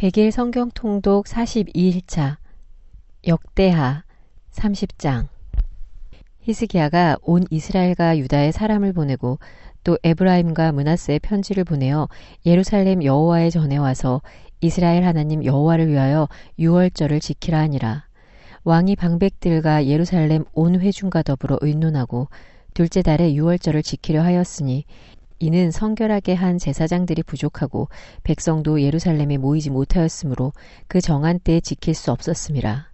100일 성경 통독 42일차 역대하 30장. 히스기야가 온 이스라엘과 유다에 사람을 보내고 또 에브라임과 므낫세에 편지를 보내어 예루살렘 여호와의 전에 와서 이스라엘 하나님 여호와를 위하여 유월절을 지키라 하니라. 왕이 방백들과 예루살렘 온 회중과 더불어 의논하고 둘째 달에 유월절을 지키려 하였으니 이는 성결하게 한 제사장들이 부족하고 백성도 예루살렘에 모이지 못하였으므로 그 정한 때에 지킬 수 없었음이라.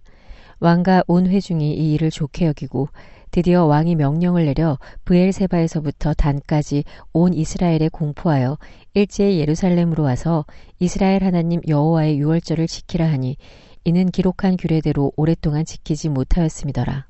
왕과 온 회중이 이 일을 좋게 여기고 드디어 왕이 명령을 내려 브엘세바에서부터 단까지 온 이스라엘에 공포하여 일제히 예루살렘으로 와서 이스라엘 하나님 여호와의 유월절을 지키라 하니 이는 기록한 규례대로 오랫동안 지키지 못하였음이더라.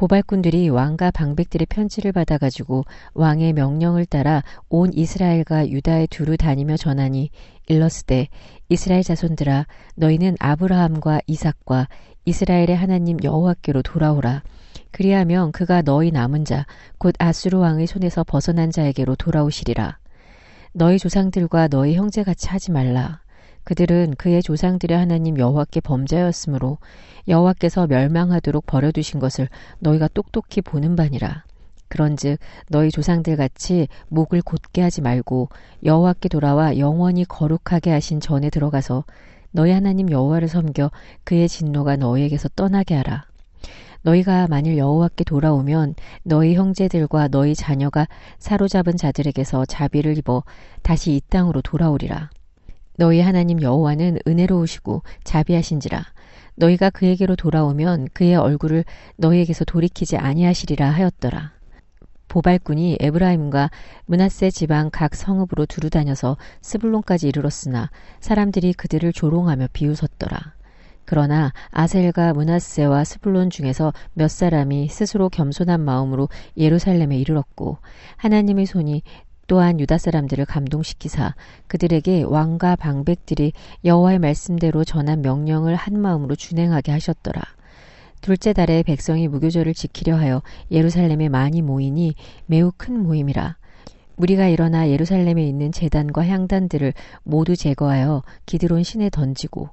보발꾼들이 왕과 방백들의 편지를 받아가지고 왕의 명령을 따라 온 이스라엘과 유다에 두루 다니며 전하니 일러스되 이스라엘 자손들아 너희는 아브라함과 이삭과 이스라엘의 하나님 여호와께로 돌아오라. 그리하면 그가 너희 남은 자 곧 아수르 왕의 손에서 벗어난 자에게로 돌아오시리라. 너희 조상들과 너희 형제같이 하지 말라. 그들은 그의 조상들의 하나님 여호와께 범죄하였으므로 여호와께서 멸망하도록 버려두신 것을 너희가 똑똑히 보는 바니라. 그런즉 너희 조상들같이 목을 곧게 하지 말고 여호와께 돌아와 영원히 거룩하게 하신 전에 들어가서 너희 하나님 여호와를 섬겨 그의 진노가 너희에게서 떠나게 하라. 너희가 만일 여호와께 돌아오면 너희 형제들과 너희 자녀가 사로잡은 자들에게서 자비를 입어 다시 이 땅으로 돌아오리라. 너희 하나님 여호와는 은혜로우시고 자비하신지라. 너희가 그에게로 돌아오면 그의 얼굴을 너희에게서 돌이키지 아니하시리라 하였더라. 보발꾼이 에브라임과 므낫세 지방 각 성읍으로 두루 다녀서 스불론까지 이르렀으나 사람들이 그들을 조롱하며 비웃었더라. 그러나 아셀과 므낫세와 스불론 중에서 몇 사람이 스스로 겸손한 마음으로 예루살렘에 이르렀고 하나님의 손이 또한 유다 사람들을 감동시키사 그들에게 왕과 방백들이 여호와의 말씀대로 전한 명령을 한 마음으로 준행하게 하셨더라. 둘째 달에 백성이 무교절을 지키려 하여 예루살렘에 많이 모이니 매우 큰 모임이라. 무리가 일어나 예루살렘에 있는 제단과 향단들을 모두 제거하여 기드론 신에 던지고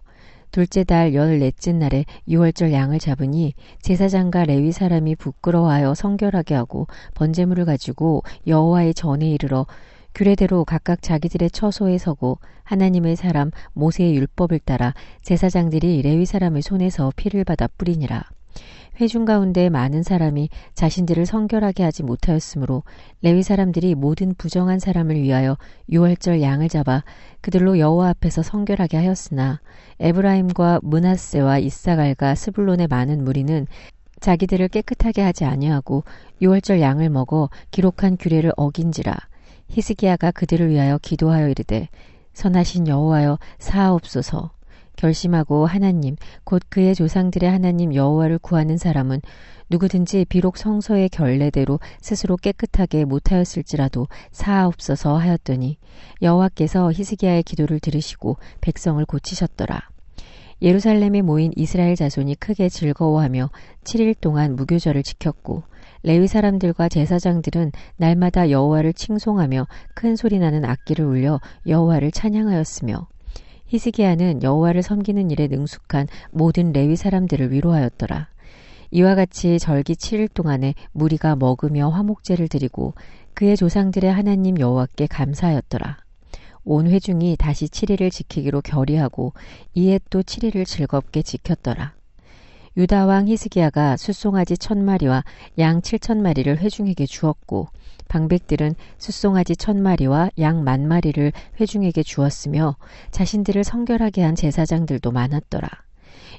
둘째 달 14째 날에 유월절 양을 잡으니 제사장과 레위 사람이 부끄러워하여 성결하게 하고 번제물을 가지고 여호와의 전에 이르러 규례대로 각각 자기들의 처소에 서고 하나님의 사람 모세의 율법을 따라 제사장들이 레위 사람의 손에서 피를 받아 뿌리니라. 회중 가운데 많은 사람이 자신들을 성결하게 하지 못하였으므로 레위 사람들이 모든 부정한 사람을 위하여 유월절 양을 잡아 그들로 여호와 앞에서 성결하게 하였으나 에브라임과 므낫세와 이사갈과 스불론의 많은 무리는 자기들을 깨끗하게 하지 아니하고 유월절 양을 먹어 기록한 규례를 어긴지라. 히스기야가 그들을 위하여 기도하여 이르되 선하신 여호와여 사하옵소서. 결심하고 하나님 곧 그의 조상들의 하나님 여호와를 구하는 사람은 누구든지 비록 성서의 결례대로 스스로 깨끗하게 못하였을지라도 사하옵소서 하였더니 여호와께서 히스기야의 기도를 들으시고 백성을 고치셨더라. 예루살렘에 모인 이스라엘 자손이 크게 즐거워하며 7일 동안 무교절을 지켰고 레위 사람들과 제사장들은 날마다 여호와를 칭송하며 큰 소리나는 악기를 울려 여호와를 찬양하였으며 히스기야는 여호와를 섬기는 일에 능숙한 모든 레위 사람들을 위로하였더라. 이와 같이 절기 7일 동안에 무리가 먹으며 화목제를 드리고 그의 조상들의 하나님 여호와께 감사하였더라. 온 회중이 다시 7일을 지키기로 결의하고 이에 또 7일을 즐겁게 지켰더라. 유다 왕 히스기야가 숫송아지 1000마리와 양 7000마리를 회중에게 주었고 방백들은 숫송아지 1000마리와 양 10,000마리를 회중에게 주었으며 자신들을 성결하게 한 제사장들도 많았더라.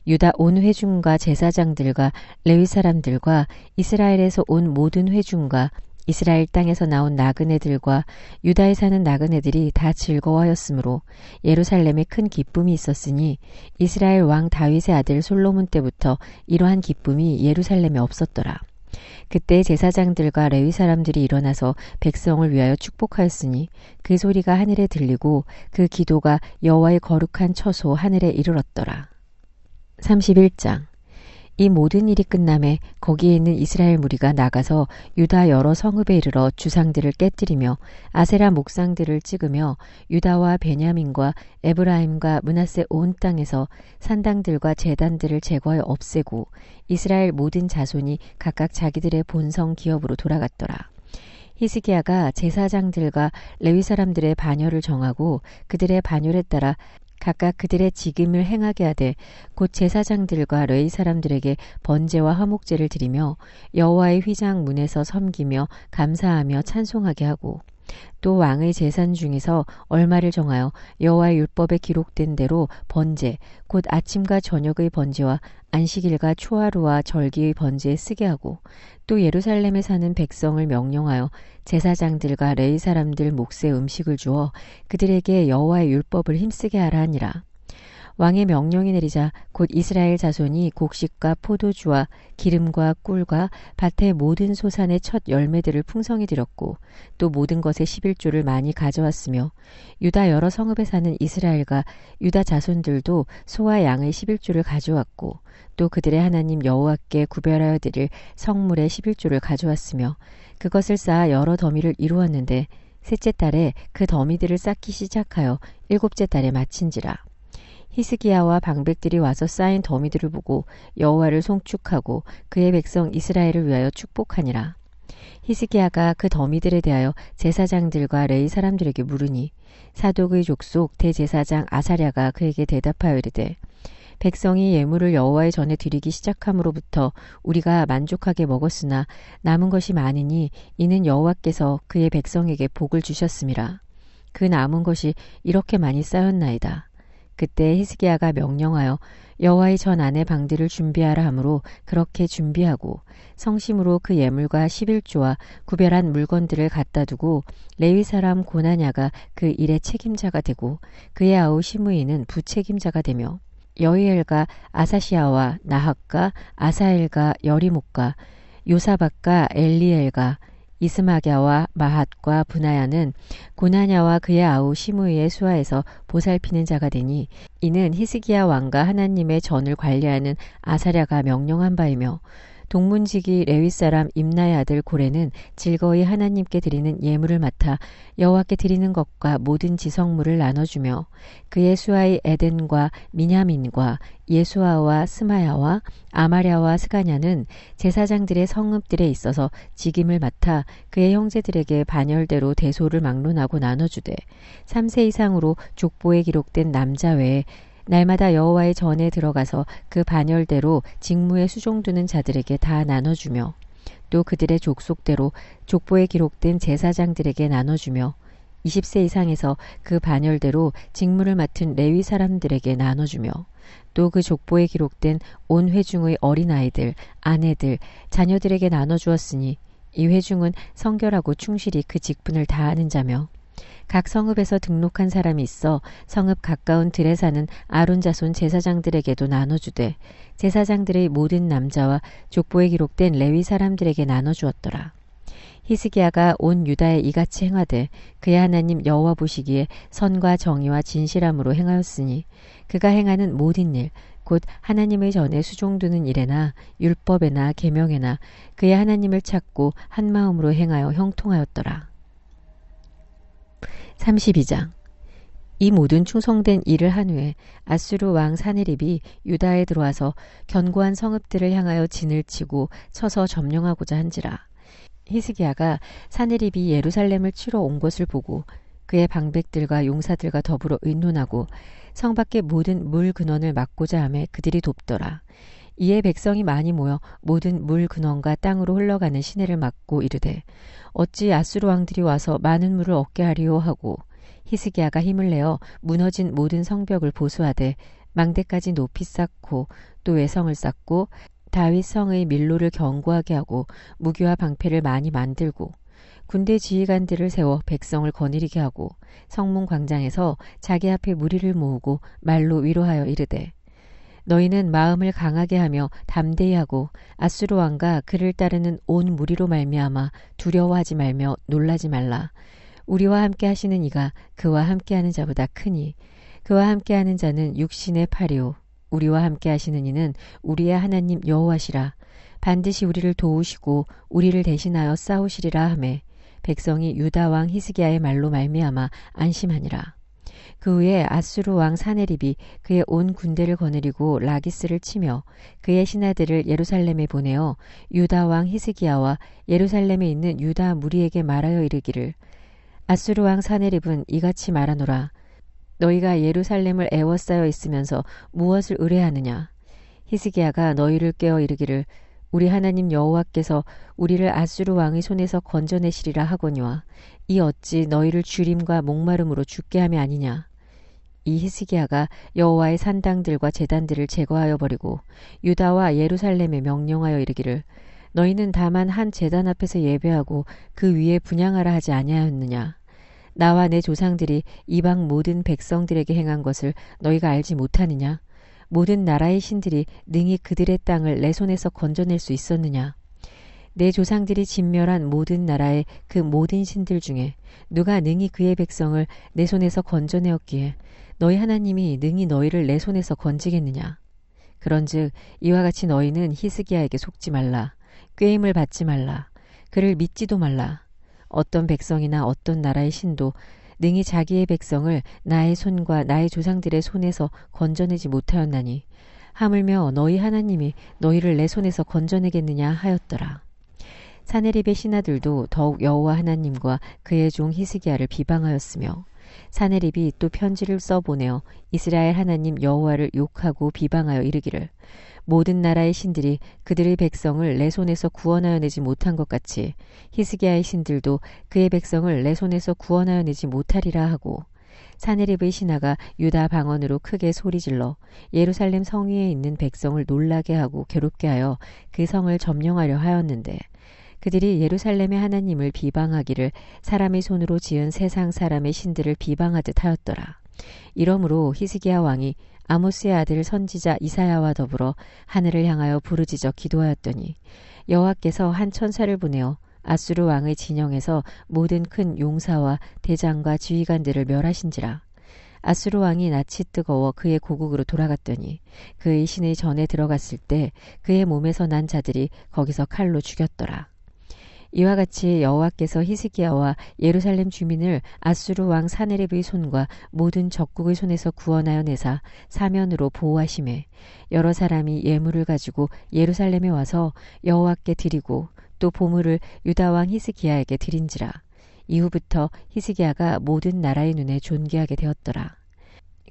유다 온 회중과 제사장들과 레위 사람들과 이스라엘에서 온 모든 회중과 이스라엘 땅에서 나온 나그네들과 유다에 사는 나그네들이 다 즐거워하였으므로 예루살렘에 큰 기쁨이 있었으니 이스라엘 왕 다윗의 아들 솔로몬 때부터 이러한 기쁨이 예루살렘에 없었더라. 그때 제사장들과 레위 사람들이 일어나서 백성을 위하여 축복하였으니 그 소리가 하늘에 들리고 그 기도가 여호와의 거룩한 처소 하늘에 이르렀더라. 31장. 이 모든 일이 끝남에 거기에 있는 이스라엘 무리가 나가서 유다 여러 성읍에 이르러 주상들을 깨뜨리며 아세라 목상들을 찍으며 유다와 베냐민과 에브라임과 므낫세 온 땅에서 산당들과 제단들을 제거해 없애고 이스라엘 모든 자손이 각각 자기들의 본성 기업으로 돌아갔더라. 히스기야가 제사장들과 레위 사람들의 반열을 정하고 그들의 반열에 따라 각각 그들의 직임을 행하게 하되 곧 제사장들과 레위 사람들에게 번제와 화목제를 드리며 여호와의 휘장 문에서 섬기며 감사하며 찬송하게 하고 또 왕의 제산 중에서 얼마를 정하여 여호와의 율법에 기록된 대로 번제 곧 아침과 저녁의 번제와 안식일과 초하루와 절기의 번제에 쓰게 하고 또 예루살렘에 사는 백성을 명령하여 제사장들과 레위 사람들 몫의 음식을 주어 그들에게 여호와의 율법을 힘쓰게 하라 하니라. 왕의 명령이 내리자 곧 이스라엘 자손이 곡식과 포도주와 기름과 꿀과 밭의 모든 소산의 첫 열매들을 풍성히 드렸고 또 모든 것의 11조를 많이 가져왔으며 유다 여러 성읍에 사는 이스라엘과 유다 자손들도 소와 양의 11조를 가져왔고 또 그들의 하나님 여호와께 구별하여 드릴 성물의 11조를 가져왔으며 그것을 쌓아 여러 더미를 이루었는데 셋째 달에 그 더미들을 쌓기 시작하여 일곱째 달에 마친지라. 히스기야와 방백들이 와서 쌓인 더미들을 보고 여호와를 송축하고 그의 백성 이스라엘을 위하여 축복하니라. 히스기야가 그 더미들에 대하여 제사장들과 레위 사람들에게 물으니 사독의 족속 대제사장 아사랴가 그에게 대답하여 이르되 백성이 예물을 여호와의 전에 드리기 시작함으로부터 우리가 만족하게 먹었으나 남은 것이 많으니 이는 여호와께서 그의 백성에게 복을 주셨음이라. 그 남은 것이 이렇게 많이 쌓였나이다. 그때 히스기야가 명령하여 여호와의 전 안에 방들을 준비하라 하므로 그렇게 준비하고 성심으로 그 예물과 11조와 구별한 물건들을 갖다 두고 레위 사람 고나냐가 그 일의 책임자가 되고 그의 아우 시므이는 부책임자가 되며 여이엘과 아사시아와 나학과 아사엘과 여리목과 요사박과 엘리엘과 이스마갸와 마핫과 브나야는 고나냐와 그의 아우 시므이의 수하에서 보살피는 자가 되니 이는 히스기야 왕과 하나님의 전을 관리하는 아사랴가 명령한 바이며 동문지기 레위 사람 임나의 아들 고레는 즐거이 하나님께 드리는 예물을 맡아 여호와께 드리는 것과 모든 지성물을 나눠주며 그의 수하의 에덴과 미냐민과 예수아와 스마야와 아마랴와 스가냐는 제사장들의 성읍들에 있어서 직임을 맡아 그의 형제들에게 반열대로 대소를 막론하고 나눠주되 3세 이상으로 족보에 기록된 남자 외에 날마다 여호와의 전에 들어가서 그 반열대로 직무에 수종두는 자들에게 다 나눠주며 또 그들의 족속대로 족보에 기록된 제사장들에게 나눠주며 20세 이상에서 그 반열대로 직무를 맡은 레위 사람들에게 나눠주며 또 그 족보에 기록된 온 회중의 어린아이들, 아내들, 자녀들에게 나눠주었으니 이 회중은 성결하고 충실히 그 직분을 다하는 자며 각 성읍에서 등록한 사람이 있어 성읍 가까운 들에 사는 아론 자손 제사장들에게도 나눠주되 제사장들의 모든 남자와 족보에 기록된 레위 사람들에게 나눠주었더라. 히스기야가 온 유다에 이같이 행하되 그의 하나님 여호와 보시기에 선과 정의와 진실함으로 행하였으니 그가 행하는 모든 일 곧 하나님의 전에 수종두는 일에나 율법에나 계명에나 그의 하나님을 찾고 한 마음으로 행하여 형통하였더라. 32장. 이 모든 충성된 일을 한 후에 아수르 왕 사네립이 유다에 들어와서 견고한 성읍들을 향하여 진을 치고 쳐서 점령하고자 한지라. 히스기야가 사네립이 예루살렘을 치러 온 것을 보고 그의 방백들과 용사들과 더불어 의논하고 성 밖의 모든 물 근원을 막고자 하매 그들이 돕더라. 이에 백성이 많이 모여 모든 물 근원과 땅으로 흘러가는 시내를 막고 이르되 어찌 아수르 왕들이 와서 많은 물을 얻게 하리요 하고 히스기야가 힘을 내어 무너진 모든 성벽을 보수하되 망대까지 높이 쌓고 또 외성을 쌓고 다윗 성의 밀로를 견고하게 하고 무기와 방패를 많이 만들고 군대 지휘관들을 세워 백성을 거느리게 하고 성문 광장에서 자기 앞에 무리를 모으고 말로 위로하여 이르되 너희는 마음을 강하게 하며 담대히 하고 아수르 왕과 그를 따르는 온 무리로 말미암아 두려워하지 말며 놀라지 말라. 우리와 함께 하시는 이가 그와 함께하는 자보다 크니 그와 함께하는 자는 육신의 팔이요 우리와 함께 하시는 이는 우리의 하나님 여호와시라. 반드시 우리를 도우시고 우리를 대신하여 싸우시리라 하매 백성이 유다 왕 히스기야의 말로 말미암아 안심하니라. 그 후에 아수르 왕 사네립이 그의 온 군대를 거느리고 라기스를 치며 그의 신하들을 예루살렘에 보내어 유다 왕 히스기야와 예루살렘에 있는 유다 무리에게 말하여 이르기를 아수르 왕 사네립은 이같이 말하노라. 너희가 예루살렘을 애워싸여 있으면서 무엇을 의뢰하느냐. 히스기야가 너희를 깨어 이르기를 우리 하나님 여호와께서 우리를 아수르 왕의 손에서 건져내시리라 하거니와 이 어찌 너희를 주림과 목마름으로 죽게 함이 아니냐. 이 히스기야가 여호와의 산당들과 제단들을 제거하여 버리고 유다와 예루살렘에 명령하여 이르기를 너희는 다만 한 제단 앞에서 예배하고 그 위에 분향하라 하지 아니하였느냐. 나와 내 조상들이 이방 모든 백성들에게 행한 것을 너희가 알지 못하느냐. 모든 나라의 신들이 능히 그들의 땅을 내 손에서 건져낼 수 있었느냐. 내 조상들이 진멸한 모든 나라의 그 모든 신들 중에 누가 능히 그의 백성을 내 손에서 건져내었기에 너희 하나님이 능히 너희를 내 손에서 건지겠느냐. 그런즉 이와 같이 너희는 히스기야에게 속지 말라. 꾀임을 받지 말라. 그를 믿지도 말라. 어떤 백성이나 어떤 나라의 신도 능히 자기의 백성을 나의 손과 나의 조상들의 손에서 건져내지 못하였나니 하물며 너희 하나님이 너희를 내 손에서 건져내겠느냐 하였더라. 사네립의 신하들도 더욱 여호와 하나님과 그의 종 히스기야를 비방하였으며 사네립이 또 편지를 써보내어 이스라엘 하나님 여호와를 욕하고 비방하여 이르기를 모든 나라의 신들이 그들의 백성을 내 손에서 구원하여 내지 못한 것 같이 히스기야의 신들도 그의 백성을 내 손에서 구원하여 내지 못하리라 하고 사네립의 신하가 유다 방언으로 크게 소리질러 예루살렘 성 위에 있는 백성을 놀라게 하고 괴롭게 하여 그 성을 점령하려 하였는데 그들이 예루살렘의 하나님을 비방하기를 사람의 손으로 지은 세상 사람의 신들을 비방하듯 하였더라. 이러므로 히스기야 왕이 아모스의 아들 선지자 이사야와 더불어 하늘을 향하여 부르짖어 기도하였더니 여호와께서 한 천사를 보내어 아수르 왕의 진영에서 모든 큰 용사와 대장과 지휘관들을 멸하신지라. 아수르 왕이 낯이 뜨거워 그의 고국으로 돌아갔더니 그의 신의 전에 들어갔을 때 그의 몸에서 난 자들이 거기서 칼로 죽였더라. 이와 같이 여호와께서 히스기야와 예루살렘 주민을 아수르 왕 사네립의 손과 모든 적국의 손에서 구원하여 내사 사면으로 보호하심에 여러 사람이 예물을 가지고 예루살렘에 와서 여호와께 드리고 또 보물을 유다 왕 히스기야에게 드린지라. 이후부터 히스기야가 모든 나라의 눈에 존귀하게 되었더라.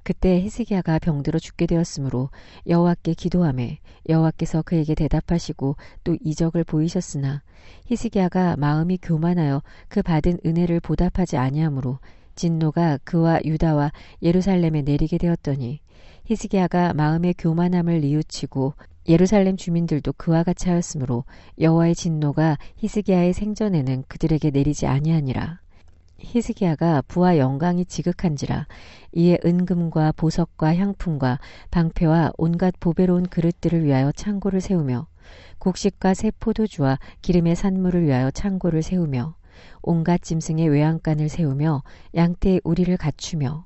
그때 히스기야가 병들어 죽게 되었으므로 여호와께 기도하매 여호와께서 그에게 대답하시고 또 이적을 보이셨으나 히스기야가 마음이 교만하여 그 받은 은혜를 보답하지 아니하므로 진노가 그와 유다와 예루살렘에 내리게 되었더니 히스기야가 마음의 교만함을 뉘우치고 예루살렘 주민들도 그와 같이 하였으므로 여호와의 진노가 히스기야의 생전에는 그들에게 내리지 아니하니라. 히스기야가 부와 영광이 지극한지라 이에 은금과 보석과 향품과 방패와 온갖 보배로운 그릇들을 위하여 창고를 세우며 곡식과 새 포도주와 기름의 산물을 위하여 창고를 세우며 온갖 짐승의 외양간을 세우며 양떼의 우리를 갖추며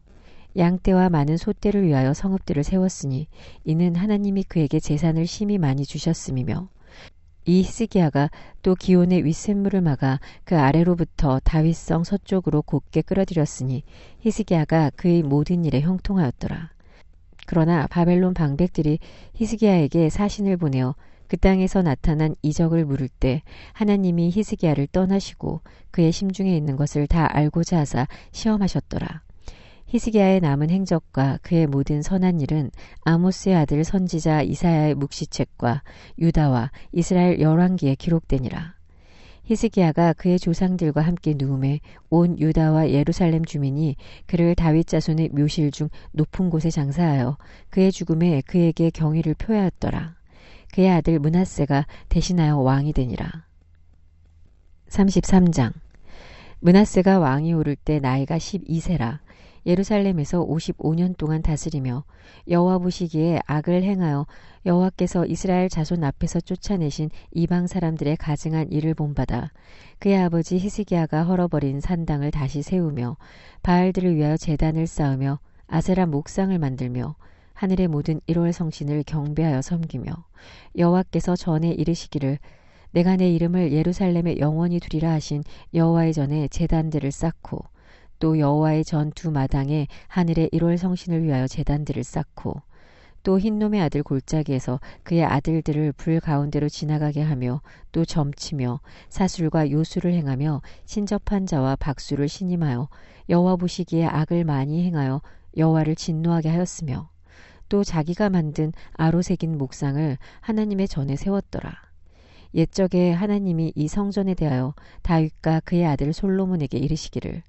양떼와 많은 소떼를 위하여 성읍들을 세웠으니 이는 하나님이 그에게 재산을 심히 많이 주셨음이며 이 히스기야가 또 기온의 윗샘물을 막아 그 아래로부터 다윗성 서쪽으로 곧게 끌어들였으니 히스기야가 그의 모든 일에 형통하였더라. 그러나 바벨론 방백들이 히스기야에게 사신을 보내어 그 땅에서 나타난 이적을 물을 때 하나님이 히스기야를 떠나시고 그의 심중에 있는 것을 다 알고자 하사 시험하셨더라. 히스기야의 남은 행적과 그의 모든 선한 일은 아모스의 아들 선지자 이사야의 묵시책과 유다와 이스라엘 열왕기에 기록되니라. 히스기야가 그의 조상들과 함께 누움에 온 유다와 예루살렘 주민이 그를 다윗 자손의 묘실 중 높은 곳에 장사하여 그의 죽음에 그에게 경의를 표하였더라. 그의 아들 므낫세가 대신하여 왕이 되니라. 33장 므낫세가 왕이 오를 때 나이가 12세라. 예루살렘에서 55년 동안 다스리며 여호와 보시기에 악을 행하여 여호와께서 이스라엘 자손 앞에서 쫓아내신 이방 사람들의 가증한 일을 본받아 그의 아버지 히스기야가 헐어버린 산당을 다시 세우며 바알들을 위하여 제단을 쌓으며 아세라 목상을 만들며 하늘의 모든 1월 성신을 경배하여 섬기며 여호와께서 전에 이르시기를 내가 내 이름을 예루살렘에 영원히 두리라 하신 여호와의 전에 제단들을 쌓고 또 여호와의 전 두 마당에 하늘의 1월 성신을 위하여 제단들을 쌓고 또 흰놈의 아들 골짜기에서 그의 아들들을 불 가운데로 지나가게 하며 또 점치며 사술과 요술을 행하며 신접한 자와 박수를 신임하여 여호와 보시기에 악을 많이 행하여 여호와를 진노하게 하였으며 또 자기가 만든 아로 새긴 목상을 하나님의 전에 세웠더라. 옛적에 하나님이 이 성전에 대하여 다윗과 그의 아들 솔로몬에게 이르시기를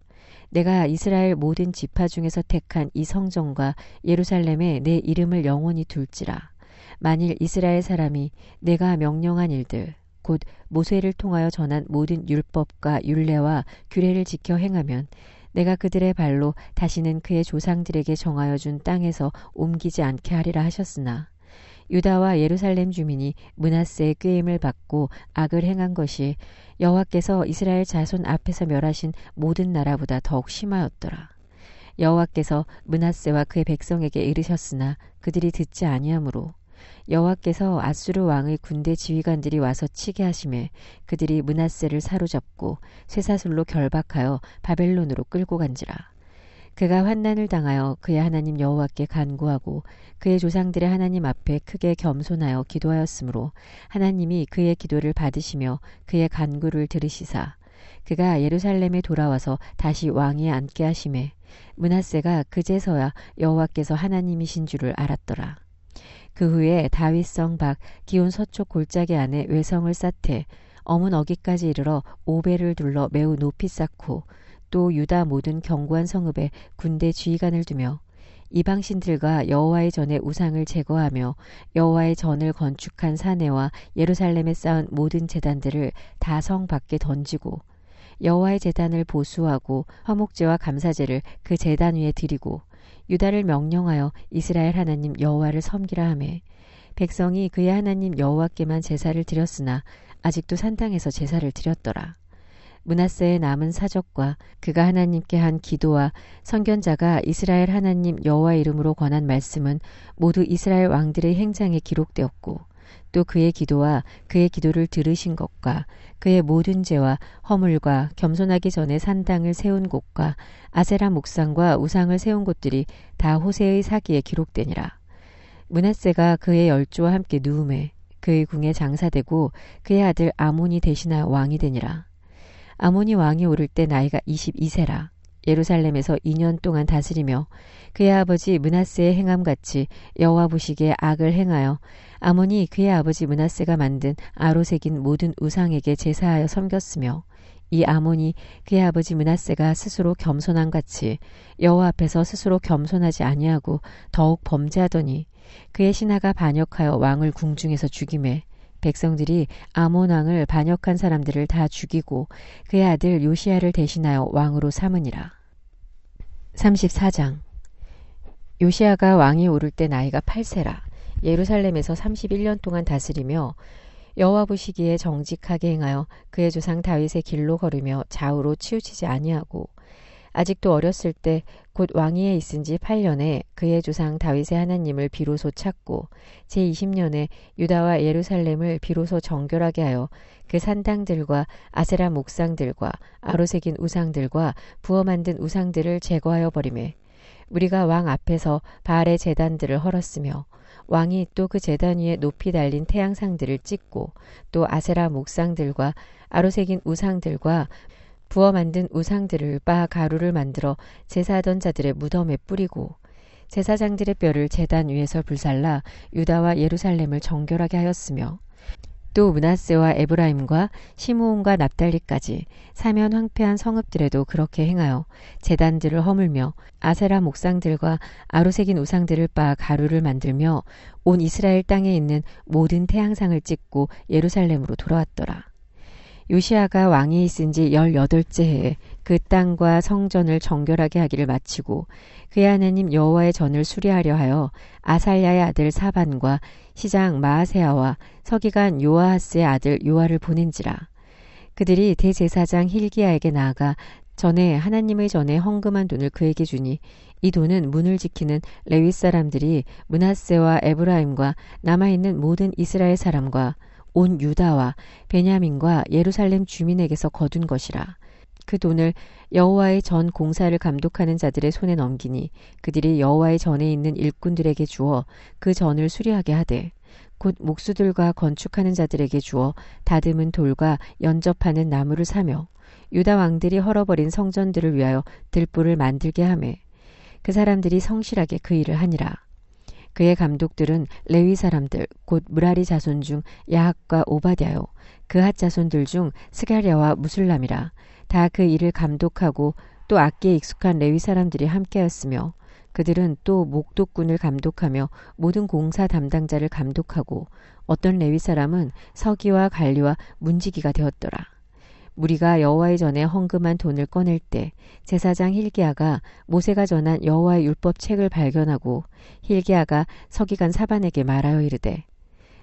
내가 이스라엘 모든 지파 중에서 택한 이 성전과 예루살렘에 내 이름을 영원히 둘지라. 만일 이스라엘 사람이 내가 명령한 일들 곧 모세를 통하여 전한 모든 율법과 율례와 규례를 지켜 행하면 내가 그들의 발로 다시는 그의 조상들에게 정하여 준 땅에서 옮기지 않게 하리라 하셨으나 유다와 예루살렘 주민이 므낫세의 꾀임을 받고 악을 행한 것이 여호와께서 이스라엘 자손 앞에서 멸하신 모든 나라보다 더욱 심하였더라. 여호와께서 므낫세와 그의 백성에게 이르셨으나 그들이 듣지 아니하므로 여호와께서 아수르 왕의 군대 지휘관들이 와서 치게 하심에 그들이 므낫세를 사로잡고 쇠사슬로 결박하여 바벨론으로 끌고 간지라. 그가 환난을 당하여 그의 하나님 여호와께 간구하고 그의 조상들의 하나님 앞에 크게 겸손하여 기도하였으므로 하나님이 그의 기도를 받으시며 그의 간구를 들으시사 그가 예루살렘에 돌아와서 다시 왕위에 앉게 하심에 므낫세가 그제서야 여호와께서 하나님이신 줄을 알았더라. 그 후에 다윗성 밖 기온 서쪽 골짜기 안에 외성을 쌓되 어문 어기까지 이르러 오벨을 둘러 매우 높이 쌓고 또 유다 모든 견고한 성읍에 군대 지휘관을 두며 이방신들과 여호와의 전에 우상을 제거하며 여호와의 전을 건축한 사내와 예루살렘에 쌓은 모든 제단들을 다 성 밖에 던지고 여호와의 제단을 보수하고 화목제와 감사제를 그 제단 위에 드리고 유다를 명령하여 이스라엘 하나님 여호와를 섬기라 하매 백성이 그의 하나님 여호와께만 제사를 드렸으나 아직도 산당에서 제사를 드렸더라. 므낫세의 남은 사적과 그가 하나님께 한 기도와 선견자가 이스라엘 하나님 여호와 이름으로 권한 말씀은 모두 이스라엘 왕들의 행장에 기록되었고 또 그의 기도와 그의 기도를 들으신 것과 그의 모든 죄와 허물과 겸손하기 전에 산당을 세운 곳과 아세라 목상과 우상을 세운 곳들이 다 호세의 사기에 기록되니라. 므낫세가 그의 열조와 함께 누움에 그의 궁에 장사되고 그의 아들 아몬이 대신하여 왕이 되니라. 아몬이 왕이 오를 때 나이가 22세라. 예루살렘에서 2년 동안 다스리며 그의 아버지 므낫세의 행함같이 여호와 보시기에 악을 행하여 아몬이 그의 아버지 므낫세가 만든 아로 새긴 모든 우상에게 제사하여 섬겼으며 이 아몬이 그의 아버지 므낫세가 스스로 겸손함같이 여호와 앞에서 스스로 겸손하지 아니하고 더욱 범죄하더니 그의 신하가 반역하여 왕을 궁중에서 죽이매 백성들이 아몬 왕을 반역한 사람들을 다 죽이고 그의 아들 요시야를 대신하여 왕으로 삼으니라. 34장 요시야가 왕이 오를 때 나이가 8세라. 예루살렘에서 31년 동안 다스리며 여호와 보시기에 정직하게 행하여 그의 조상 다윗의 길로 걸으며 좌우로 치우치지 아니하고 아직도 어렸을 때 곧 왕위에 있은 지 8년에 그의 조상 다윗의 하나님을 비로소 찾고 제20년에 유다와 예루살렘을 비로소 정결하게 하여 그 산당들과 아세라 목상들과 아로 새긴 우상들과 부어 만든 우상들을 제거하여 버리매 우리가 왕 앞에서 바알의 제단들을 헐었으며 왕이 또 그 제단 위에 높이 달린 태양상들을 찍고 또 아세라 목상들과 아로 새긴 우상들과 부어 만든 우상들을 빻아 가루를 만들어 제사하던 자들의 무덤에 뿌리고 제사장들의 뼈를 제단 위에서 불살라 유다와 예루살렘을 정결하게 하였으며 또 므낫세와 에브라임과 시므온과 납달리까지 사면 황폐한 성읍들에도 그렇게 행하여 제단들을 허물며 아세라 목상들과 아로 새긴 우상들을 빻아 가루를 만들며 온 이스라엘 땅에 있는 모든 태양상을 찍고 예루살렘으로 돌아왔더라. 요시야가 왕위에 있은 지 18째 해에 그 땅과 성전을 정결하게 하기를 마치고 그의 하나님 여호와의 전을 수리하려 하여 아살랴의 아들 사반과 시장 마아세야와 서기관 요아하스의 아들 요아를 보낸지라. 그들이 대제사장 힐기야에게 나아가 전에 하나님의 전에 헌금한 돈을 그에게 주니 이 돈은 문을 지키는 레위 사람들이 므낫세와 에브라임과 남아있는 모든 이스라엘 사람과 온 유다와 베냐민과 예루살렘 주민에게서 거둔 것이라. 그 돈을 여호와의 전 공사를 감독하는 자들의 손에 넘기니 그들이 여호와의 전에 있는 일꾼들에게 주어 그 전을 수리하게 하되 곧 목수들과 건축하는 자들에게 주어 다듬은 돌과 연접하는 나무를 사며 유다 왕들이 헐어버린 성전들을 위하여 들보를 만들게 하매 그 사람들이 성실하게 그 일을 하니라. 그의 감독들은 레위 사람들 곧 므라리 자손 중 야학과 오바댜요 그핫 자손들 중 스가랴와 무술람이라. 다 그 일을 감독하고 또 악기에 익숙한 레위 사람들이 함께하였으며 그들은 또 목독군을 감독하며 모든 공사 담당자를 감독하고 어떤 레위 사람은 서기와 관리와 문지기가 되었더라. 무리가 여호와의 전에 헌금한 돈을 꺼낼 때 제사장 힐기야가 모세가 전한 여호와의 율법 책을 발견하고 힐기야가 서기관 사반에게 말하여 이르되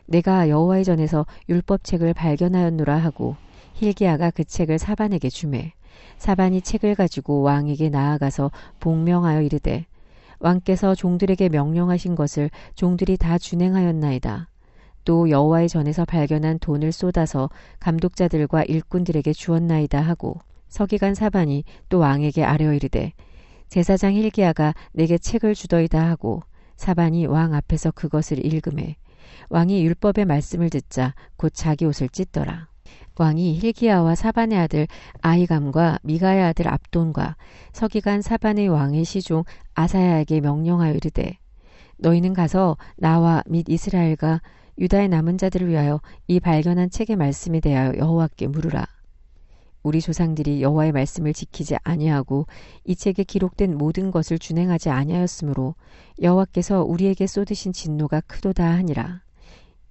내가 여호와의 전에서 율법 책을 발견하였노라 하고 힐기야가 그 책을 사반에게 주매 사반이 책을 가지고 왕에게 나아가서 복명하여 이르되 왕께서 종들에게 명령하신 것을 종들이 다 준행하였나이다. 또 여호와의 전에서 발견한 돈을 쏟아서 감독자들과 일꾼들에게 주었나이다 하고 서기관 사반이 또 왕에게 아뢰어 이르되 제사장 힐기야가 내게 책을 주더이다 하고 사반이 왕 앞에서 그것을 읽음에 왕이 율법의 말씀을 듣자 곧 자기 옷을 찢더라. 왕이 힐기야와 사반의 아들 아히감과 미가의 아들 압돈과 서기관 사반의 왕의 시종 아사야에게 명령하여 이르되 너희는 가서 나와 및 이스라엘과 유다의 남은 자들을 위하여 이 발견한 책의 말씀에 대하여 여호와께 물으라. 우리 조상들이 여호와의 말씀을 지키지 아니하고 이 책에 기록된 모든 것을 준행하지 아니하였으므로 여호와께서 우리에게 쏟으신 진노가 크도다 하니라.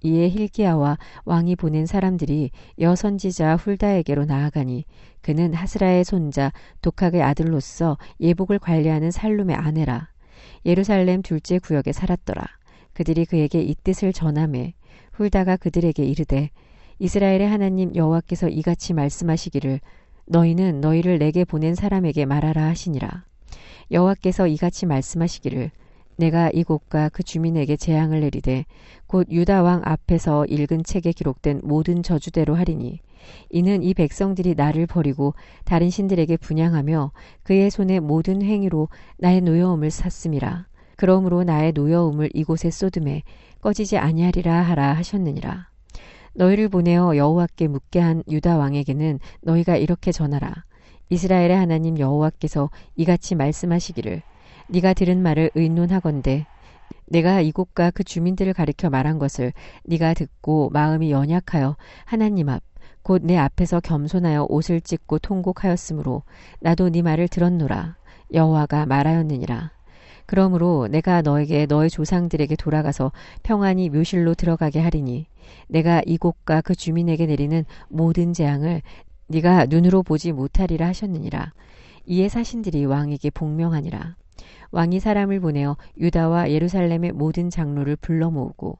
이에 힐기야와 왕이 보낸 사람들이 여선지자 훌다에게로 나아가니 그는 하스라의 손자 독학의 아들로서 예복을 관리하는 살룸의 아내라. 예루살렘 둘째 구역에 살았더라. 그들이 그에게 이 뜻을 전하매 훌다가 그들에게 이르되 이스라엘의 하나님 여호와께서 이같이 말씀하시기를 너희는 너희를 내게 보낸 사람에게 말하라 하시니라. 여호와께서 이같이 말씀하시기를 내가 이곳과 그 주민에게 재앙을 내리되 곧 유다 왕 앞에서 읽은 책에 기록된 모든 저주대로 하리니 이는 이 백성들이 나를 버리고 다른 신들에게 분향하며 그의 손의 모든 행위로 나의 노여움을 샀음이라. 그러므로 나의 노여움을 이곳에 쏟음에 꺼지지 아니하리라 하라 하셨느니라. 너희를 보내어 여호와께 묻게 한 유다 왕에게는 너희가 이렇게 전하라. 이스라엘의 하나님 여호와께서 이같이 말씀하시기를 네가 들은 말을 의논하건대 내가 이곳과 그 주민들을 가리켜 말한 것을 네가 듣고 마음이 연약하여 하나님 앞 곧 내 앞에서 겸손하여 옷을 찢고 통곡하였으므로 나도 네 말을 들었노라. 여호와가 말하였느니라. 그러므로 내가 너에게 너의 조상들에게 돌아가서 평안히 묘실로 들어가게 하리니 내가 이곳과 그 주민에게 내리는 모든 재앙을 네가 눈으로 보지 못하리라 하셨느니라. 이에 사신들이 왕에게 복명하니라. 왕이 사람을 보내어 유다와 예루살렘의 모든 장로를 불러 모으고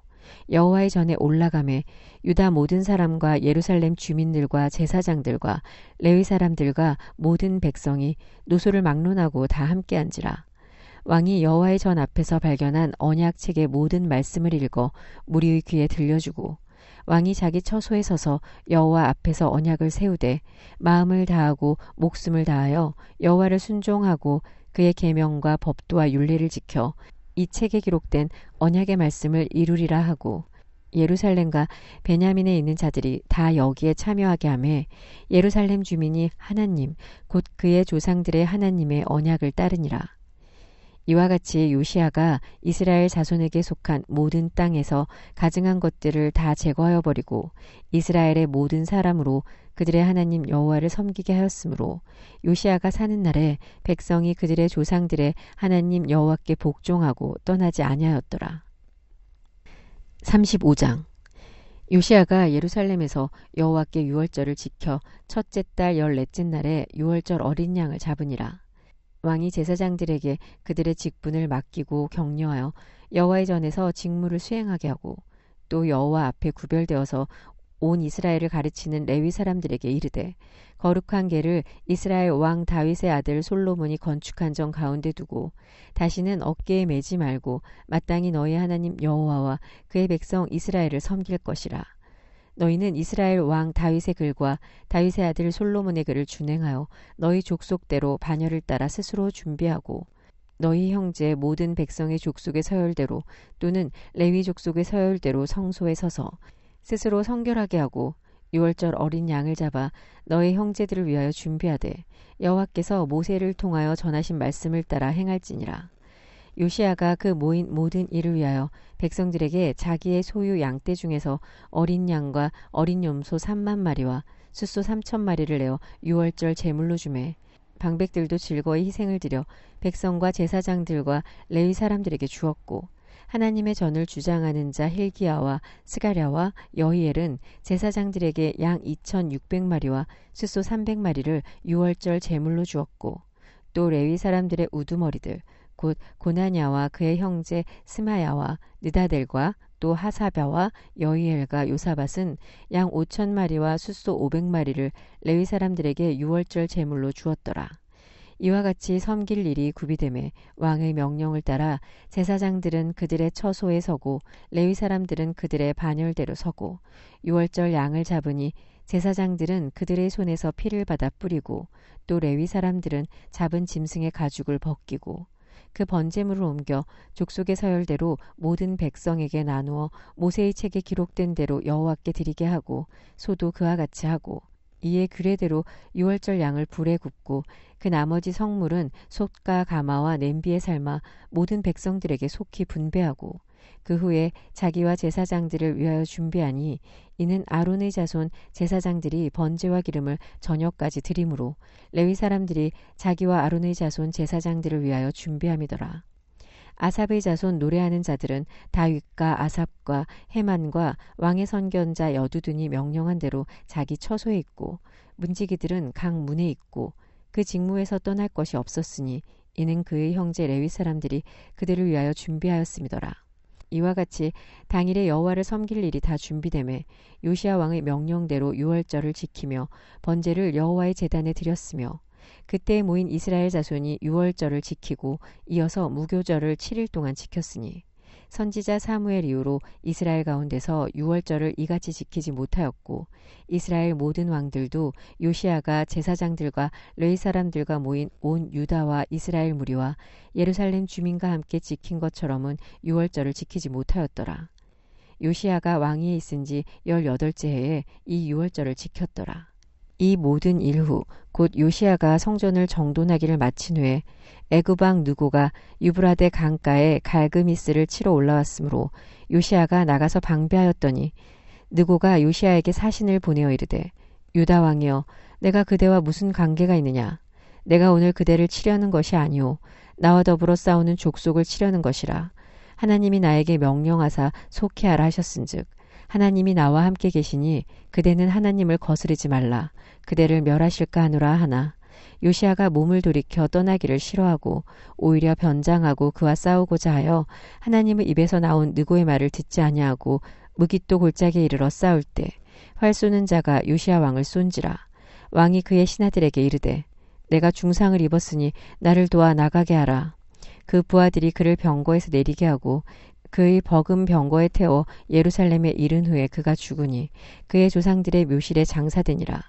여호와의 전에 올라가매 유다 모든 사람과 예루살렘 주민들과 제사장들과 레위 사람들과 모든 백성이 노소를 막론하고 다 함께 앉으라. 왕이 여호와의 전 앞에서 발견한 언약책의 모든 말씀을 읽어 무리의 귀에 들려주고 왕이 자기 처소에 서서 여호와 앞에서 언약을 세우되 마음을 다하고 목숨을 다하여 여호와를 순종하고 그의 계명과 법도와 율례를 지켜 이 책에 기록된 언약의 말씀을 이루리라 하고 예루살렘과 베냐민에 있는 자들이 다 여기에 참여하게 하매 예루살렘 주민이 하나님 곧 그의 조상들의 하나님의 언약을 따르니라. 이와 같이 요시야가 이스라엘 자손에게 속한 모든 땅에서 가증한 것들을 다 제거하여 버리고 이스라엘의 모든 사람으로 그들의 하나님 여호와를 섬기게 하였으므로 요시야가 사는 날에 백성이 그들의 조상들의 하나님 여호와께 복종하고 떠나지 아니하였더라. 35장 요시야가 예루살렘에서 여호와께 유월절을 지켜 첫째 달 14째 날에 유월절 어린 양을 잡으니라. 왕이 제사장들에게 그들의 직분을 맡기고 격려하여 여호와의 전에서 직무를 수행하게 하고 또 여호와 앞에 구별되어서 온 이스라엘을 가르치는 레위 사람들에게 이르되 거룩한 궤를 이스라엘 왕 다윗의 아들 솔로몬이 건축한 정 가운데 두고 다시는 어깨에 매지 말고 마땅히 너희 하나님 여호와와 그의 백성 이스라엘을 섬길 것이라. 너희는 이스라엘 왕 다윗의 글과 다윗의 아들 솔로몬의 글을 준행하여 너희 족속대로 반열을 따라 스스로 준비하고 너희 형제 모든 백성의 족속의 서열대로 또는 레위 족속의 서열대로 성소에 서서 스스로 성결하게 하고 유월절 어린 양을 잡아 너희 형제들을 위하여 준비하되 여호와께서 모세를 통하여 전하신 말씀을 따라 행할지니라. 요시야가 그 모인 모든 일을 위하여 백성들에게 자기의 소유 양떼 중에서 어린 양과 어린 염소 3만 마리와 숫소 3천 마리를 내어 유월절 제물로 주매 방백들도 즐거이 희생을 드려 백성과 제사장들과 레위 사람들에게 주었고 하나님의 전을 주장하는 자 힐기야와 스가랴와 여히엘은 제사장들에게 양 2,600마리와 숫소 300마리를 유월절 제물로 주었고 또 레위 사람들의 우두머리들 곧 고나냐와 그의 형제 스마야와 느다델과 또 하사벼와 여히엘과 요사밧은 양 5,000마리와 숫소 500마리를 레위 사람들에게 유월절 제물로 주었더라. 이와 같이 섬길 일이 구비되매 왕의 명령을 따라 제사장들은 그들의 처소에 서고 레위 사람들은 그들의 반열대로 서고 유월절 양을 잡으니 제사장들은 그들의 손에서 피를 받아 뿌리고 또 레위 사람들은 잡은 짐승의 가죽을 벗기고 그 번제물을 옮겨 족속의 서열대로 모든 백성에게 나누어 모세의 책에 기록된 대로 여호와께 드리게 하고 소도 그와 같이 하고 이에 규례대로 유월절 양을 불에 굽고 그 나머지 성물은 솥과 가마와 냄비에 삶아 모든 백성들에게 속히 분배하고 그 후에 자기와 제사장들을 위하여 준비하니 이는 아론의 자손 제사장들이 번제와 기름을 저녁까지 드림으로 레위 사람들이 자기와 아론의 자손 제사장들을 위하여 준비함이더라. 아삽의 자손 노래하는 자들은 다윗과 아삽과 헤만과 왕의 선견자 여두둔이 명령한 대로 자기 처소에 있고 문지기들은 각 문에 있고 그 직무에서 떠날 것이 없었으니 이는 그의 형제 레위 사람들이 그들을 위하여 준비하였음이더라. 이와 같이 당일에 여호와를 섬길 일이 다 준비되매 요시야 왕의 명령대로 유월절을 지키며 번제를 여호와의 제단에 드렸으며 그때 모인 이스라엘 자손이 유월절을 지키고 이어서 무교절을 7일 동안 지켰으니 선지자 사무엘 이후로 이스라엘 가운데서 유월절을 이같이 지키지 못하였고 이스라엘 모든 왕들도 요시야가 제사장들과 레위 사람들과 모인 온 유다와 이스라엘 무리와 예루살렘 주민과 함께 지킨 것처럼은 유월절을 지키지 못하였더라. 요시야가 왕위에 있은 지 18째 해에 이 유월절을 지켰더라. 이 모든 일 후 곧 요시야가 성전을 정돈하기를 마친 후에 애굽 왕 느고가 유브라데 강가에 갈그미스를 치러 올라왔으므로 요시야가 나가서 방배하였더니 느고가 요시야에게 사신을 보내어 이르되 유다 왕이여 내가 그대와 무슨 관계가 있느냐 내가 오늘 그대를 치려는 것이 아니오 나와 더불어 싸우는 족속을 치려는 것이라 하나님이 나에게 명령하사 속회하라 하셨은즉 하나님이 나와 함께 계시니 그대는 하나님을 거스르지 말라 그대를 멸하실까 하노라 하나 요시야가 몸을 돌이켜 떠나기를 싫어하고 오히려 변장하고 그와 싸우고자 하여 하나님의 입에서 나온 느고의 말을 듣지 아니하고 무깃도 골짜기에 이르러 싸울 때 활 쏘는 자가 요시야 왕을 쏜지라 왕이 그의 신하들에게 이르되 내가 중상을 입었으니 나를 도와 나가게 하라 그 부하들이 그를 병거에서 내리게 하고 그의 버금 병거에 태워 예루살렘에 이른 후에 그가 죽으니 그의 조상들의 묘실에 장사되니라.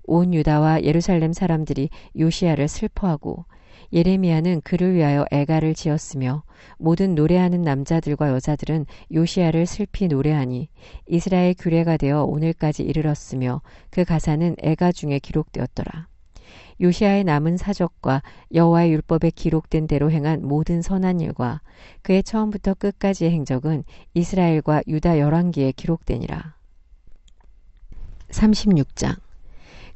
온 유다와 예루살렘 사람들이 요시야를 슬퍼하고 예레미야는 그를 위하여 애가를 지었으며 모든 노래하는 남자들과 여자들은 요시야를 슬피 노래하니 이스라엘 규례가 되어 오늘까지 이르렀으며 그 가사는 애가 중에 기록되었더라. 요시야의 남은 사적과 여호와의 율법에 기록된 대로 행한 모든 선한 일과 그의 처음부터 끝까지의 행적은 이스라엘과 유다 열왕기에 기록되니라. 36장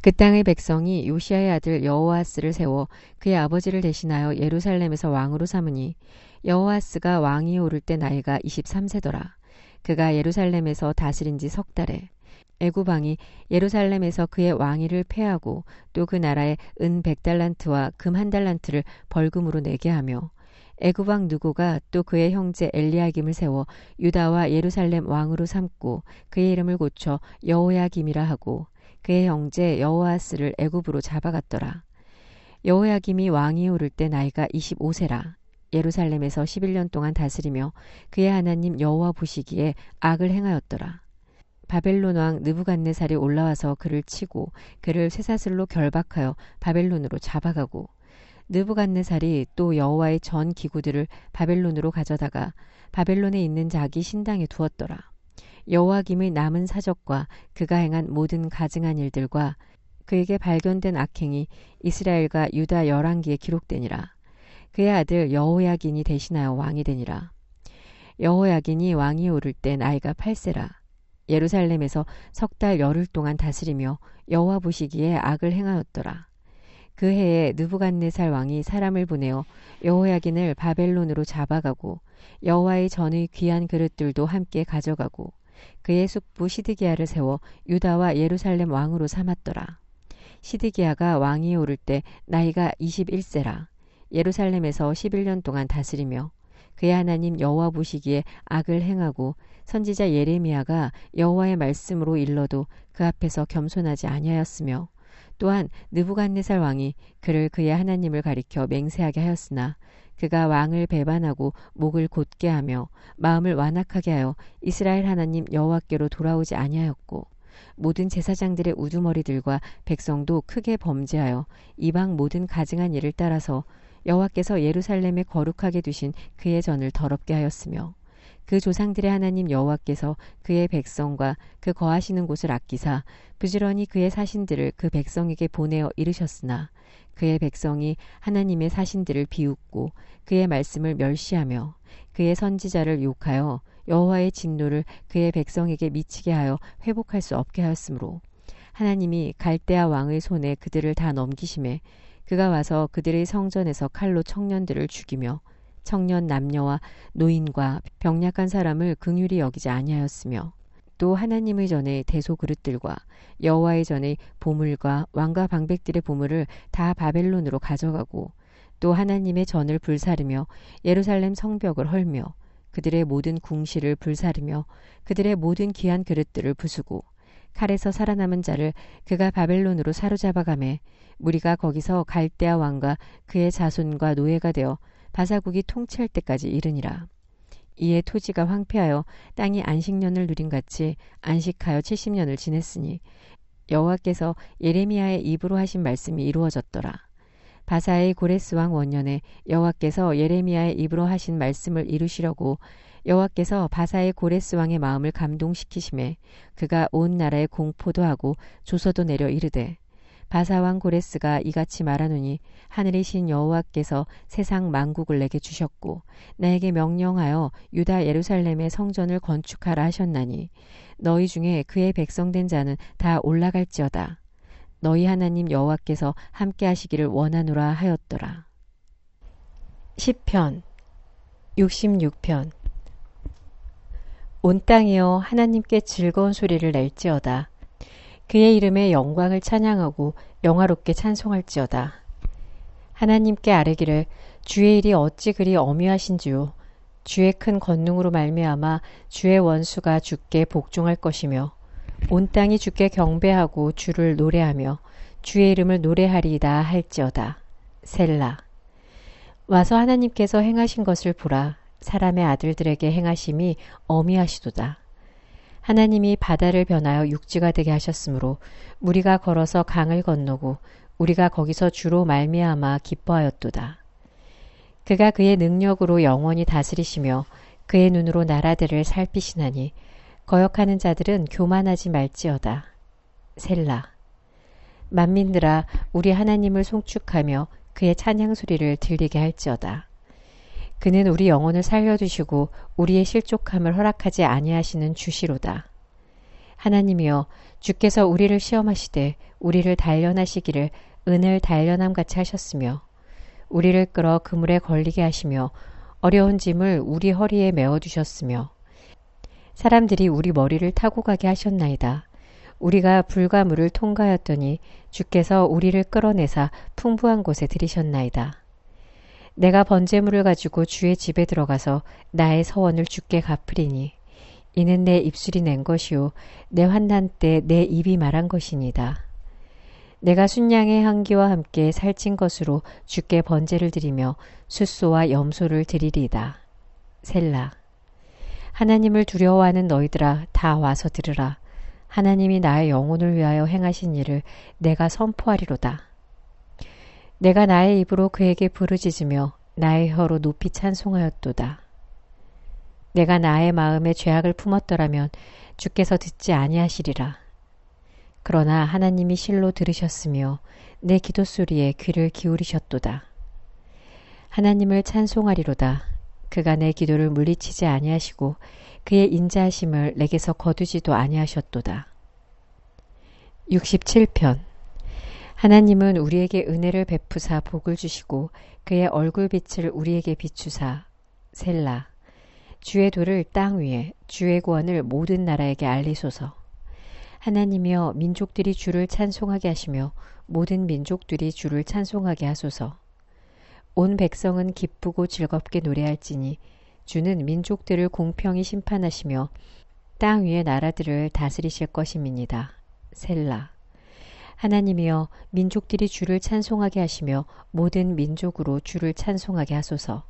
그 땅의 백성이 요시야의 아들 여호아스를 세워 그의 아버지를 대신하여 예루살렘에서 왕으로 삼으니 여호아스가 왕위에 오를 때 나이가 23세더라. 그가 예루살렘에서 다스린 지 석 달에 애굽 왕이 예루살렘에서 그의 왕위를 폐하고 또 그 나라에 은 100달란트와 금 1달란트를 벌금으로 내게 하며 애굽 왕 느고가 또 그의 형제 엘리야김을 세워 유다와 예루살렘 왕으로 삼고 그의 이름을 고쳐 여호야김이라 하고 그의 형제 여호아스를 애굽으로 잡아갔더라. 여호야김이 왕위에 오를 때 나이가 25세라. 예루살렘에서 11년 동안 다스리며 그의 하나님 여호와 보시기에 악을 행하였더라. 바벨론 왕 느부갓네살이 올라와서 그를 치고 그를 쇠사슬로 결박하여 바벨론으로 잡아가고 느부갓네살이 또 여호와의 전 기구들을 바벨론으로 가져다가 바벨론에 있는 자기 신당에 두었더라. 여호야김의 남은 사적과 그가 행한 모든 가증한 일들과 그에게 발견된 악행이 이스라엘과 유다 열왕기에 기록되니라. 그의 아들 여호야긴이 대신하여 왕이 되니라. 여호야긴이 왕위에 오를 때 나이가 8세라. 예루살렘에서 석 달 열흘 동안 다스리며 여호와 보시기에 악을 행하였더라. 그 해에 느부갓네살 왕이 사람을 보내어 여호야긴을 바벨론으로 잡아가고 여호와의 전의 귀한 그릇들도 함께 가져가고 그의 숙부 시드기야를 세워 유다와 예루살렘 왕으로 삼았더라. 시드기야가 왕위에 오를 때 나이가 21세라. 예루살렘에서 11년 동안 다스리며 그의 하나님 여호와 보시기에 악을 행하고 선지자 예레미야가 여호와의 말씀으로 일러도 그 앞에서 겸손하지 아니하였으며 또한 느부갓네살 왕이 그를 그의 하나님을 가리켜 맹세하게 하였으나 그가 왕을 배반하고 목을 곧게 하며 마음을 완악하게 하여 이스라엘 하나님 여호와께로 돌아오지 아니하였고 모든 제사장들의 우두머리들과 백성도 크게 범죄하여 이방 모든 가증한 일을 따라서 여호와께서 예루살렘에 거룩하게 두신 그의 전을 더럽게 하였으며 그 조상들의 하나님 여호와께서 그의 백성과 그 거하시는 곳을 아끼사 부지런히 그의 사신들을 그 백성에게 보내어 이르셨으나 그의 백성이 하나님의 사신들을 비웃고 그의 말씀을 멸시하며 그의 선지자를 욕하여 여호와의 진노를 그의 백성에게 미치게 하여 회복할 수 없게 하였으므로 하나님이 갈대아 왕의 손에 그들을 다 넘기심에 그가 와서 그들의 성전에서 칼로 청년들을 죽이며 청년 남녀와 노인과 병약한 사람을 긍휼히 여기지 아니하였으며 또 하나님의 전에 대소 그릇들과 여호와의 전에 보물과 왕과 방백들의 보물을 다 바벨론으로 가져가고 또 하나님의 전을 불사르며 예루살렘 성벽을 헐며 그들의 모든 궁시를 불사르며 그들의 모든 귀한 그릇들을 부수고 칼에서 살아남은 자를 그가 바벨론으로 사로잡아가매 무리가 거기서 갈대아 왕과 그의 자손과 노예가 되어 바사국이 통치할 때까지 이르니라. 이에 토지가 황폐하여 땅이 안식년을 누린 같이 안식하여 70년을 지냈으니 여호와께서 예레미야의 입으로 하신 말씀이 이루어졌더라. 바사의 고레스 왕 원년에 여호와께서 예레미야의 입으로 하신 말씀을 이루시려고 여호와께서 바사의 고레스 왕의 마음을 감동시키심에 그가 온 나라에 공포도 하고 조서도 내려 이르되 바사 왕 고레스가 이같이 말하노니 하늘의 신 여호와께서 세상 만국을 내게 주셨고 나에게 명령하여 유다 예루살렘의 성전을 건축하라 하셨나니 너희 중에 그의 백성된 자는 다 올라갈지어다. 너희 하나님 여호와께서 함께 하시기를 원하노라 하였더라. 시편 66편. 온 땅이여 하나님께 즐거운 소리를 낼지어다. 그의 이름의 영광을 찬양하고 영화롭게 찬송할지어다. 하나님께 아뢰기를 주의 일이 어찌 그리 어미하신지요. 주의 큰 권능으로 말미암아 주의 원수가 주께 복종할 것이며 온 땅이 주께 경배하고 주를 노래하며 주의 이름을 노래하리이다 할지어다. 셀라. 와서 하나님께서 행하신 것을 보라. 사람의 아들들에게 행하심이 어미하시도다. 하나님이 바다를 변하여 육지가 되게 하셨으므로 우리가 걸어서 강을 건너고 우리가 거기서 주로 말미암아 기뻐하였도다. 그가 그의 능력으로 영원히 다스리시며 그의 눈으로 나라들을 살피시나니 거역하는 자들은 교만하지 말지어다. 셀라. 만민들아 우리 하나님을 송축하며 그의 찬양 소리를 들리게 할지어다. 그는 우리 영혼을 살려두시고 우리의 실족함을 허락하지 아니하시는 주시로다. 하나님이여 주께서 우리를 시험하시되 우리를 단련하시기를 은을 단련함같이 하셨으며 우리를 끌어 그물에 걸리게 하시며 어려운 짐을 우리 허리에 메어두셨으며 사람들이 우리 머리를 타고 가게 하셨나이다. 우리가 불과 물을 통과하였더니 주께서 우리를 끌어내사 풍부한 곳에 들이셨나이다. 내가 번제물을 가지고 주의 집에 들어가서 나의 서원을 주께 갚으리니 이는 내 입술이 낸 것이요 내 환난 때 내 입이 말한 것이니이다. 내가 순양의 향기와 함께 살찐 것으로 주께 번제를 드리며 숫소와 염소를 드리리이다. 셀라. 하나님을 두려워하는 너희들아 다 와서 들으라. 하나님이 나의 영혼을 위하여 행하신 일을 내가 선포하리로다. 내가 나의 입으로 그에게 부르짖으며 나의 혀로 높이 찬송하였도다. 내가 나의 마음에 죄악을 품었더라면 주께서 듣지 아니하시리라. 그러나 하나님이 실로 들으셨으며 내 기도 소리에 귀를 기울이셨도다. 하나님을 찬송하리로다. 그가 내 기도를 물리치지 아니하시고 그의 인자하심을 내게서 거두지도 아니하셨도다. 67편. 하나님은 우리에게 은혜를 베푸사 복을 주시고 그의 얼굴빛을 우리에게 비추사. 셀라. 주의 도를 땅 위에 주의 구원을 모든 나라에게 알리소서. 하나님이여 민족들이 주를 찬송하게 하시며 모든 민족들이 주를 찬송하게 하소서. 온 백성은 기쁘고 즐겁게 노래할지니 주는 민족들을 공평히 심판하시며 땅 위의 나라들을 다스리실 것임이니이다. 셀라. 하나님이여 민족들이 주를 찬송하게 하시며 모든 민족으로 주를 찬송하게 하소서.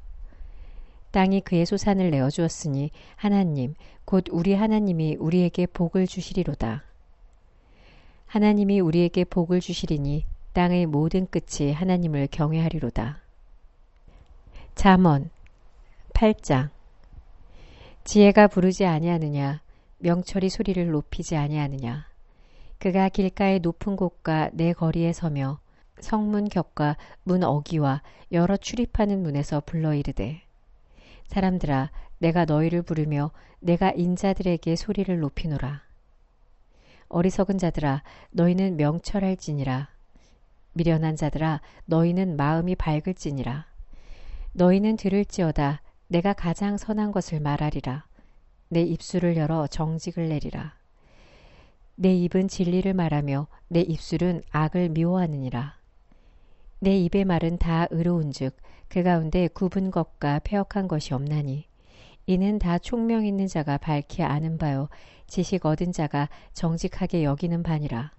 땅이 그의 소산을 내어주었으니 하나님 곧 우리 하나님이 우리에게 복을 주시리로다. 하나님이 우리에게 복을 주시리니 땅의 모든 끝이 하나님을 경외하리로다. 잠언 8장. 지혜가 부르지 아니하느냐 명철이 소리를 높이지 아니하느냐. 그가 길가의 높은 곳과 내 거리에 서며 성문 격과 문 어기와 여러 출입하는 문에서 불러 이르되 사람들아 내가 너희를 부르며 내가 인자들에게 소리를 높이노라. 어리석은 자들아 너희는 명철할지니라. 미련한 자들아 너희는 마음이 밝을지니라. 너희는 들을지어다 내가 가장 선한 것을 말하리라. 내 입술을 열어 정직을 내리라. 내 입은 진리를 말하며 내 입술은 악을 미워하느니라. 내 입의 말은 다 의로운즉 그 가운데 굽은 것과 패역한 것이 없나니 이는 다 총명 있는 자가 밝히 아는 바요 지식 얻은 자가 정직하게 여기는 바니라.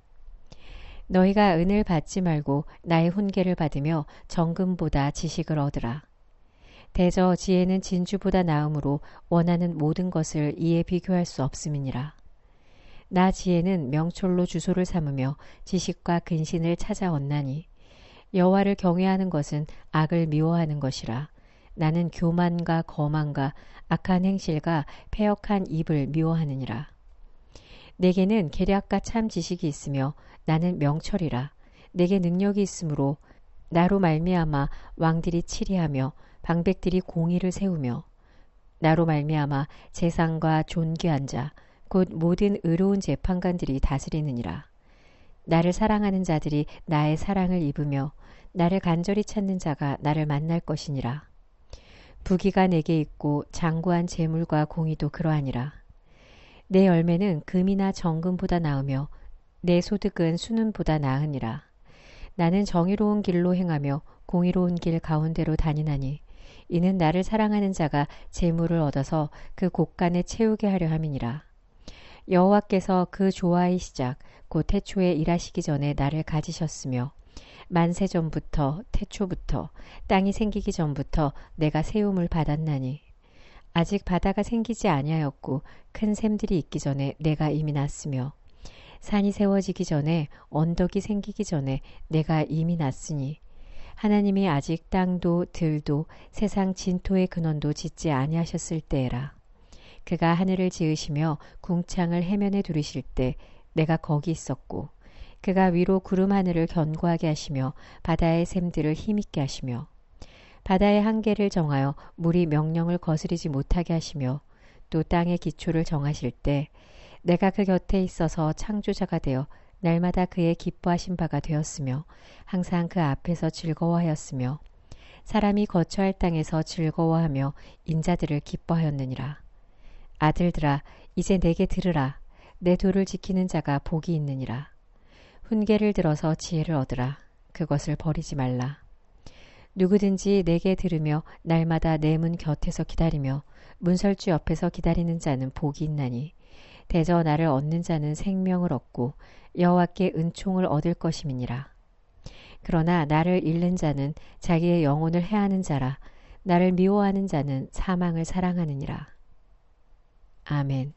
너희가 은을 받지 말고 나의 훈계를 받으며 정금보다 지식을 얻으라. 대저 지혜는 진주보다 나음으로 원하는 모든 것을 이에 비교할 수 없음이니라. 나 지혜는 명철로 주소를 삼으며 지식과 근신을 찾아왔나니 여호와를 경외하는 것은 악을 미워하는 것이라. 나는 교만과 거만과 악한 행실과 패역한 입을 미워하느니라. 내게는 계략과 참 지식이 있으며 나는 명철이라. 내게 능력이 있으므로 나로 말미암아 왕들이 치리하며 방백들이 공의를 세우며 나로 말미암아 재상과 존귀한 자 곧 모든 의로운 재판관들이 다스리느니라. 나를 사랑하는 자들이 나의 사랑을 입으며 나를 간절히 찾는 자가 나를 만날 것이니라. 부귀가 내게 있고 장구한 재물과 공의도 그러하니라. 내 열매는 금이나 정금보다 나으며 내 소득은 수는보다 나으니라. 나는 정의로운 길로 행하며 공의로운 길 가운데로 다니나니 이는 나를 사랑하는 자가 재물을 얻어서 그 곳간에 채우게 하려 함이니라. 여호와께서 그 조화의 시작 곧 태초에 일하시기 전에 나를 가지셨으며 만세 전부터 태초부터 땅이 생기기 전부터 내가 세움을 받았나니 아직 바다가 생기지 아니하였고 큰 샘들이 있기 전에 내가 이미 났으며 산이 세워지기 전에 언덕이 생기기 전에 내가 이미 났으니 하나님이 아직 땅도 들도 세상 진토의 근원도 짓지 아니하셨을 때에라. 그가 하늘을 지으시며 궁창을 해면에 두르실 때 내가 거기 있었고 그가 위로 구름 하늘을 견고하게 하시며 바다의 샘들을 힘있게 하시며 바다의 한계를 정하여 물이 명령을 거스르지 못하게 하시며 또 땅의 기초를 정하실 때 내가 그 곁에 있어서 창조자가 되어 날마다 그의 기뻐하신 바가 되었으며 항상 그 앞에서 즐거워하였으며 사람이 거처할 땅에서 즐거워하며 인자들을 기뻐하였느니라. 아들들아 이제 내게 들으라. 내 도를 지키는 자가 복이 있느니라. 훈계를 들어서 지혜를 얻으라. 그것을 버리지 말라. 누구든지 내게 들으며 날마다 내 문 곁에서 기다리며 문설주 옆에서 기다리는 자는 복이 있나니 대저 나를 얻는 자는 생명을 얻고 여호와께 은총을 얻을 것임이니라. 그러나 나를 잃는 자는 자기의 영혼을 해하는 자라. 나를 미워하는 자는 사망을 사랑하느니라. 아멘.